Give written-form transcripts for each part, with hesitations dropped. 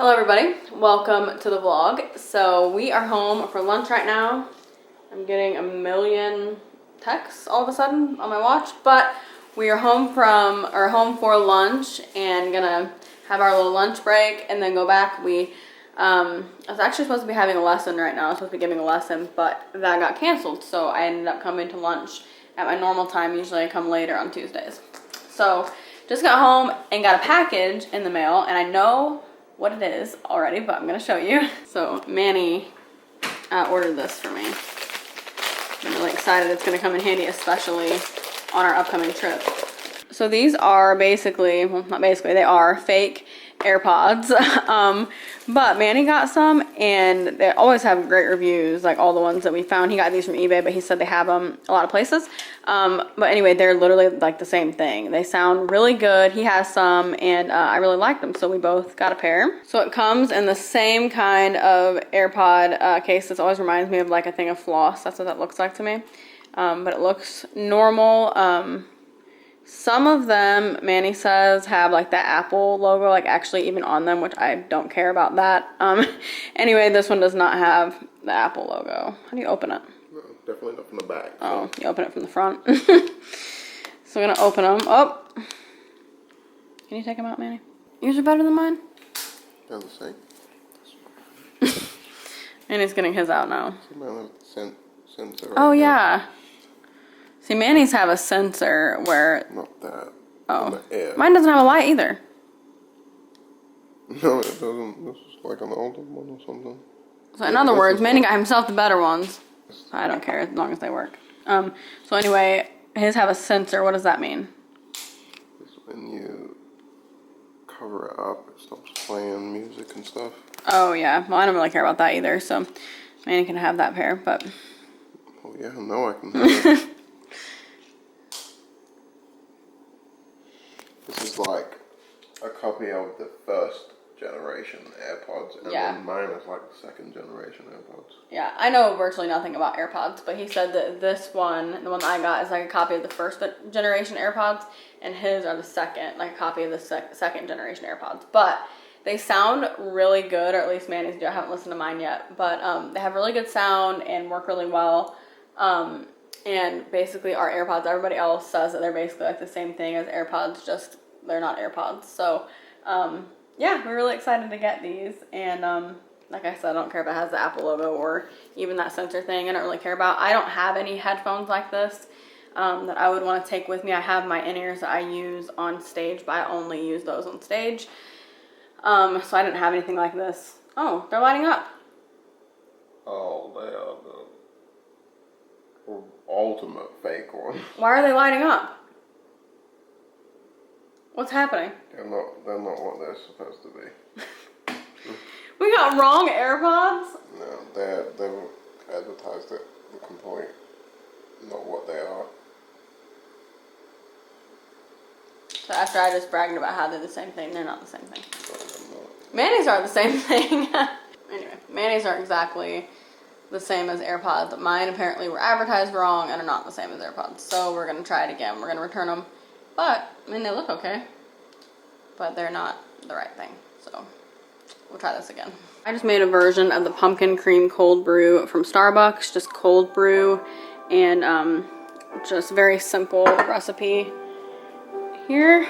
Hello everybody, welcome to the vlog. So we are home for lunch right now. I'm getting a million texts all of a sudden on my watch, but we are home for lunch and gonna have our little lunch break and then go back. I was actually supposed to be having a lesson right now. I was supposed to be giving a lesson, but that got canceled. So I ended up coming to lunch at my normal time. Usually I come later on Tuesdays. So just got home and got a package in the mail, and I know what it is already, but I'm gonna show you. So Manny ordered this for me. I'm really excited. It's gonna come in handy, especially on our upcoming trip. So these are basically, well, not basically, they are fake AirPods. But Manny got some and they always have great reviews, like all the ones that we found. He got these from eBay, but he said they have them a lot of places. But anyway, they're literally like the same thing. They sound really good. He has some and I really like them, so we both got a pair. So it comes in the same kind of AirPod case. This always reminds me of like a thing of floss. That's what that looks like to me. But it looks normal. Some of them, Manny says, have like the Apple logo, like actually even on them, which I don't care about that. Anyway, this one does not have the Apple logo. How do you open it? No, definitely not from the back. Oh, you open it from the front. So we're gonna open them. Oh, can you take them out, Manny? Yours are better than mine. They're the same. And he's getting his out now. Sensor. Oh yeah. See, Manny's have a sensor where... Not that. Oh. Mine doesn't have a light either. No, it doesn't. This is like an older one or something. So in other words, Manny got himself the better ones. I don't care as long as they work. So anyway, his have a sensor. What does that mean? It's when you cover it up, it stops playing music and stuff. Oh yeah. Well, I don't really care about that either. So Manny can have that pair, but... Oh yeah, no, I can have it. This is like a copy of the first generation AirPods, and then mine is like the second generation AirPods. Yeah, I know virtually nothing about AirPods, but he said that this one, the one that I got, is like a copy of the first generation AirPods, and his are the second, like a copy of the second generation AirPods. But they sound really good, or at least Manny's do. I haven't listened to mine yet, but they have really good sound and work really well. And basically our AirPods, everybody else says that they're basically like the same thing as AirPods, just they're not AirPods. So, yeah, we're really excited to get these. And, like I said, I don't care if it has the Apple logo or even that sensor thing. I don't really care about. I don't have any headphones like this, that I would want to take with me. I have my in-ears that I use on stage, but I only use those on stage. So I didn't have anything like this. Oh, they're lighting up. Oh, they are the ultimate fake one. Why are they lighting up? What's happening? They're not what they're supposed to be. We got wrong AirPods? No, they've advertised it the complete, not what they are. So after I just bragged about how they're the same thing, they're not the same thing. Manny's are the same thing. Anyway, Manny's are exactly the same as AirPods. Mine apparently were advertised wrong and are not the same as AirPods. So we're going to try it again. We're going to return them. But, I mean, they look okay. But they're not the right thing. So we'll try this again. I just made a version of the pumpkin cream cold brew from Starbucks. Just cold brew and just very simple recipe here.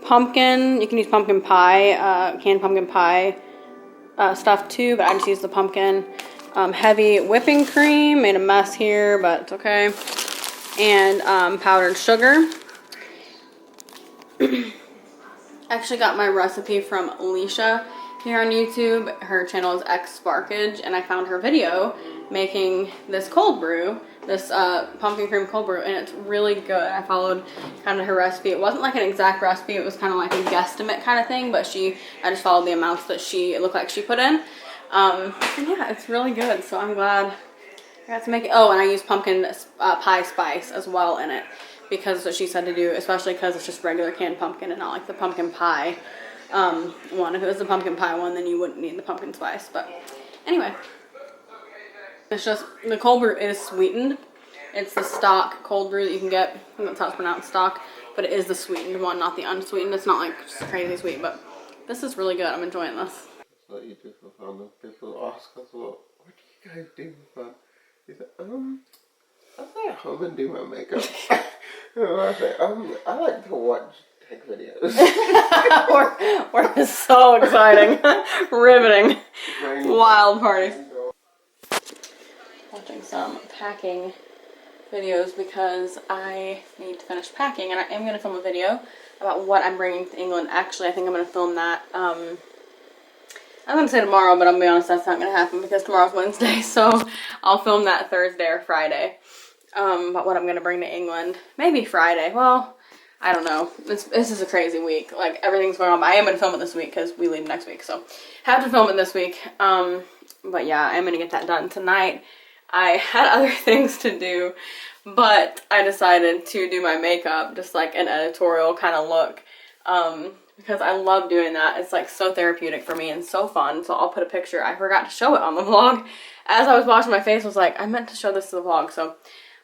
Pumpkin, you can use pumpkin pie, canned pumpkin pie stuff too, but I just used the pumpkin. Heavy whipping cream, made a mess here, but it's okay. And powdered sugar. Actually got my recipe from Alicia here on YouTube. Her channel is X Sparkage, and I found her video making this cold brew, this pumpkin cream cold brew, and it's really good. I followed kind of her recipe. It wasn't like an exact recipe, it was kind of like a guesstimate kind of thing, but I just followed the amounts that it looked like she put in. And yeah, it's really good, so I'm glad I got to make it. Oh, and I used pumpkin pie spice as well in it, because that's what she said to do, especially because it's just regular canned pumpkin and not like the pumpkin pie one. If it was the pumpkin pie one, then you wouldn't need the pumpkin spice. But anyway, it's just, the cold brew is sweetened. It's the stock cold brew that you can get. I think that's how it's pronounced, stock. But it is the sweetened one, not the unsweetened. It's not like crazy sweet, but This is really good. I'm enjoying this. That's what you do for fun. People ask us, what do you guys do for fun? He said, I stay at home and do my makeup. And I say, I like to watch tech videos. we're so exciting. Riveting. Wild parties. Watching some packing videos because I need to finish packing, and I am going to film a video about what I'm bringing to England. Actually, I think I'm going to film that. I'm going to say tomorrow, but I'm going to be honest, that's not going to happen because tomorrow's Wednesday, so I'll film that Thursday or Friday. But what I'm going to bring to England, maybe Friday. Well, I don't know. This is a crazy week. Like, everything's going on, but I am going to film it this week because we leave next week, so have to film it this week. But yeah, I'm going to get that done tonight. I had other things to do, but I decided to do my makeup, just like an editorial kind of look, because I love doing that. It's like so therapeutic for me and so fun. So I'll put a picture. I forgot to show it on the vlog. As I was washing my face, I was like, I meant to show this to the vlog. So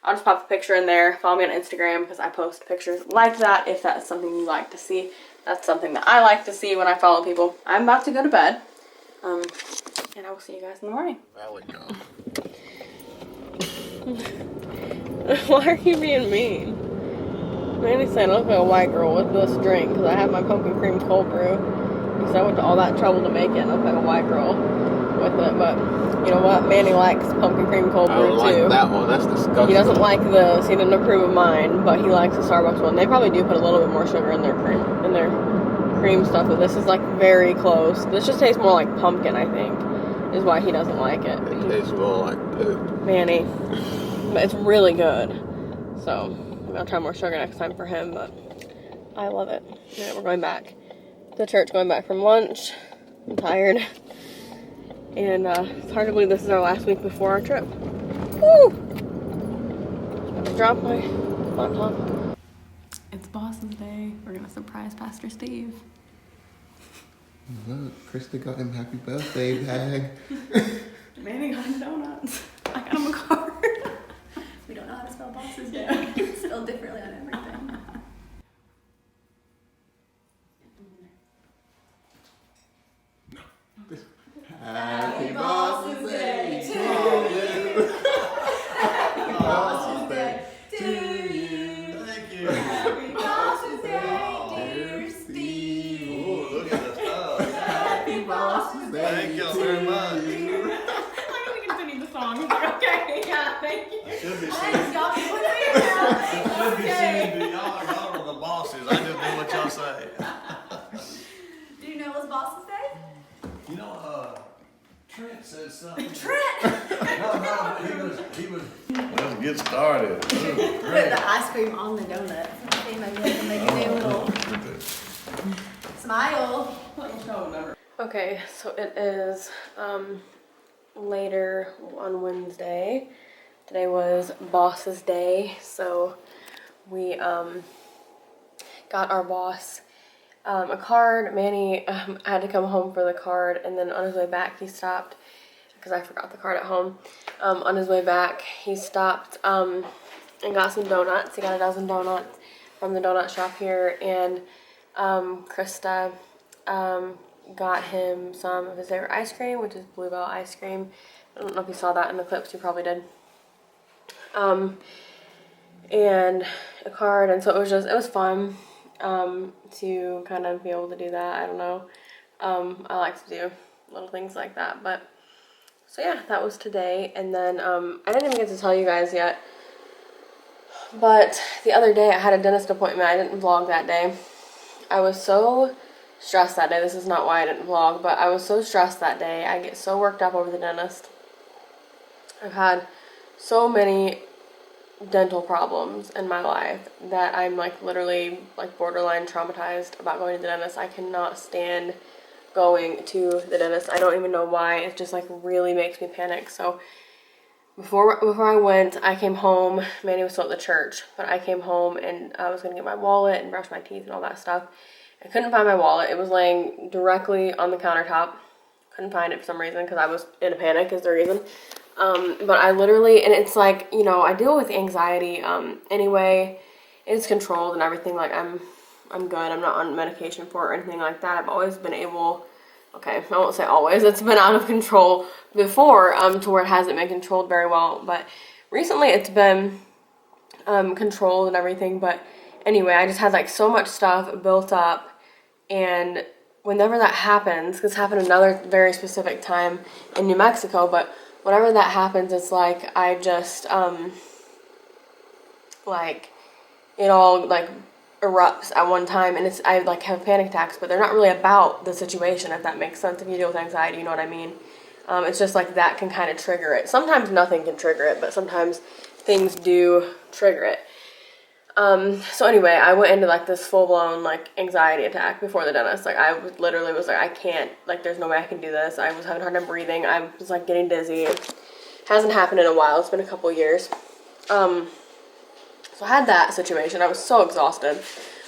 I'll just pop the picture in there. Follow me on Instagram because I post pictures like that if that's something you like to see. That's something that I like to see when I follow people. I'm about to go to bed, and I will see you guys in the morning. Why are you being mean? Manny's saying I look like a white girl with this drink because I have my pumpkin cream cold brew. Because I went to all that trouble to make it and I look like a white girl with it. But you know what? Manny likes pumpkin cream cold brew too. I don't like that one. That's disgusting. He doesn't like this. He didn't approve of mine, but he likes the Starbucks one. They probably do put a little bit more sugar in their cream stuff, but this is like very close. This just tastes more like pumpkin, I think, is why he doesn't like it. It tastes more like poop. Manny. But it's really good. So I'm gonna try more sugar next time for him, but I love it. Yeah, we're going back to church, going back from lunch. I'm tired. And it's hard to believe this is our last week before our trip. Woo! Drop my laptop. It's Boss's Day. We're gonna surprise Pastor Steve. Look, Krista got him happy birthday bag. Manny got him donuts. I got him a card. We don't know how to spell Boss's Day. It's spelled differently on everything. Happy Boss's Day to you. Happy Boss's Day to you. Thank you. Happy Boss's Day, dear Steve. Ooh, look at the stuff. Happy Boss's Day. Thank y'all very much. I'm gonna continue the song. Okay, yeah, thank you. I should be Thanks, singing. y'all. People say it now. I should be Okay. singing to y'all. Y'all are the bosses. I just do what y'all say. Do you know it was Boss's Day? You know, Trent said something. Trent! No, he was. Let's get started. Put the ice cream on the donut. See, maybe I can make a new little smile. Okay, so it is later on Wednesday. Today was Boss's Day, so we got our boss a card. Manny had to come home for the card, and then on his way back he stopped, because I forgot the card at home. On his way back he stopped and got some donuts. He got a dozen donuts from the donut shop here, and Krista got him some of his favorite ice cream, which is Bluebell ice cream. I don't know if you saw that in the clips, you probably did. And a card, and so it was fun to kind of be able to do that. I don't know. I like to do little things like that, but so yeah, that was today. And then I didn't even get to tell you guys yet, but the other day I had a dentist appointment. I didn't vlog that day. I was so stressed that day. This is not why I didn't vlog, but I was so stressed that day. I get so worked up over the dentist. I've had so many dental problems in my life that I'm like literally like borderline traumatized about going to the dentist. I cannot stand going to the dentist. I don't even know why. It just like really makes me panic. So before I went, I came home. Manny was still at the church, but I came home and I was gonna get my wallet and brush my teeth and all that stuff. I couldn't find my wallet. It was laying directly on the countertop. Couldn't find it for some reason because I was in a panic is the reason. But I literally, and it's like, you know, I deal with anxiety anyway. It's controlled and everything. Like I'm I'm good. I'm not on medication for it or anything like that. I've always been able, okay, I won't say always, it's been out of control before, to where it hasn't been controlled very well, but recently it's been controlled and everything. But anyway, I just had like so much stuff built up, and whenever that happens, because it happened another very specific time in New Mexico, but whenever that happens, it's like I just like it all like erupts at one time, and I like have panic attacks, but they're not really about the situation, if that makes sense. If you deal with anxiety, you know what I mean. It's just like that can kind of trigger it. Sometimes nothing can trigger it, but sometimes things do trigger it. So anyway, I went into like this full-blown like anxiety attack before the dentist. Like I literally was like, I can't, like there's no way I can do this. I was having a hard time breathing. I was like getting dizzy. It hasn't happened in a while. It's been a couple years. So I had that situation. I was so exhausted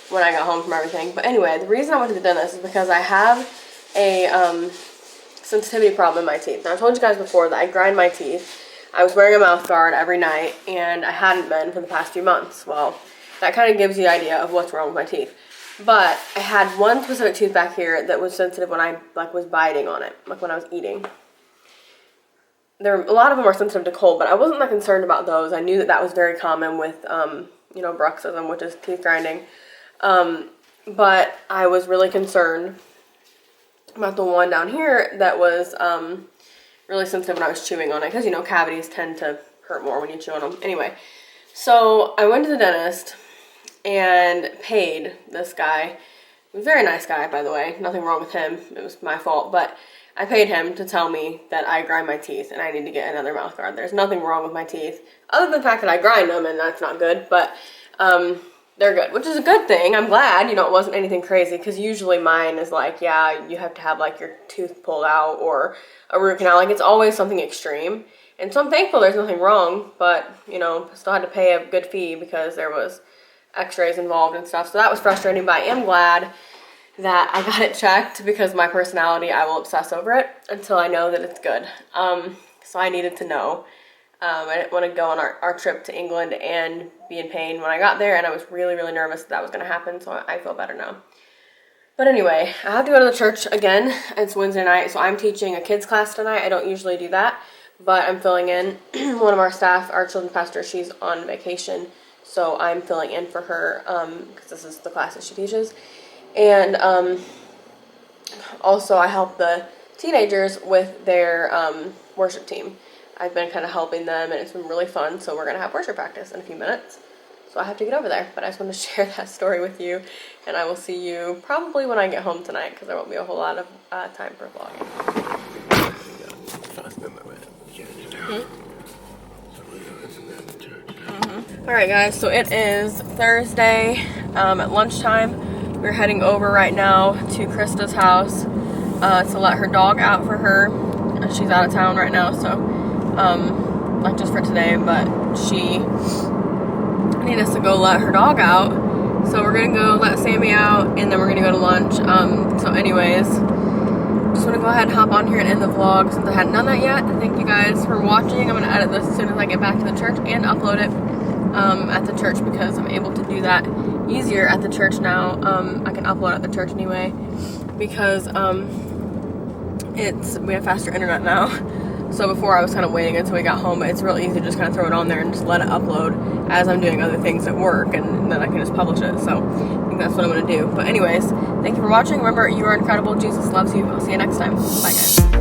when I got home from everything. But anyway, the reason I went to the dentist is because I have a sensitivity problem in my teeth. Now I told you guys before that I grind my teeth. I was wearing a mouth guard every night, and I hadn't been for the past few months. Well, that kind of gives you the idea of what's wrong with my teeth. But I had one specific tooth back here that was sensitive when I like was biting on it, like when I was eating. A lot of them are sensitive to cold, but I wasn't that concerned about those. I knew that that was very common with, you know, bruxism, which is teeth grinding. But I was really concerned about the one down here that was really sensitive when I was chewing on it, because, you know, cavities tend to hurt more when you chew on them. Anyway, so I went to the dentist and paid this guy. He was a very nice guy, by the way. Nothing wrong with him. It was my fault, but I paid him to tell me that I grind my teeth and I need to get another mouth guard. There's nothing wrong with my teeth, other than the fact that I grind them, and that's not good, but they're good, which is a good thing. I'm glad, you know, it wasn't anything crazy, because usually mine is like, yeah, you have to have like your tooth pulled out or a root canal. Like it's always something extreme. And so I'm thankful there's nothing wrong, but, you know, still had to pay a good fee because there was x-rays involved and stuff. So that was frustrating, but I am glad that I got it checked, because my personality, I will obsess over it until I know that it's good. So I needed to know. I didn't want to go on our trip to England and be in pain when I got there, and I was really, really nervous that was going to happen, so I feel better now. But anyway, I have to go to the church again. It's Wednesday night, so I'm teaching a kids class tonight. I don't usually do that, but I'm filling in. One of our staff, our children's pastor, she's on vacation, so I'm filling in for her, because this is the class that she teaches. And also I help the teenagers with their worship team. I've been kind of helping them, and it's been really fun, so we're going to have worship practice in a few minutes. So I have to get over there, but I just wanted to share that story with you, and I will see you probably when I get home tonight, because there won't be a whole lot of time for vlogging. Alright guys, so it is Thursday at lunchtime. We're heading over right now to Krista's house to let her dog out for her. She's out of town right now, so like just for today, but she needed us to go let her dog out. So we're gonna go let Sammy out, and then we're gonna go to lunch. So anyways, just want to go ahead and hop on here and end the vlog since I hadn't done that yet. Thank you guys for watching. I'm going to edit this as soon as I get back to the church and upload it at the church, because I'm able to do that easier at the church now. I can upload at the church anyway, because we have faster internet now. So before I was kind of waiting until we got home, but it's real easy to just kind of throw it on there and just let it upload as I'm doing other things at work, and then I can just publish it. So I think that's what I'm going to do. But anyways, thank you for watching. Remember, you are incredible. Jesus loves you. I'll see you next time. Bye guys.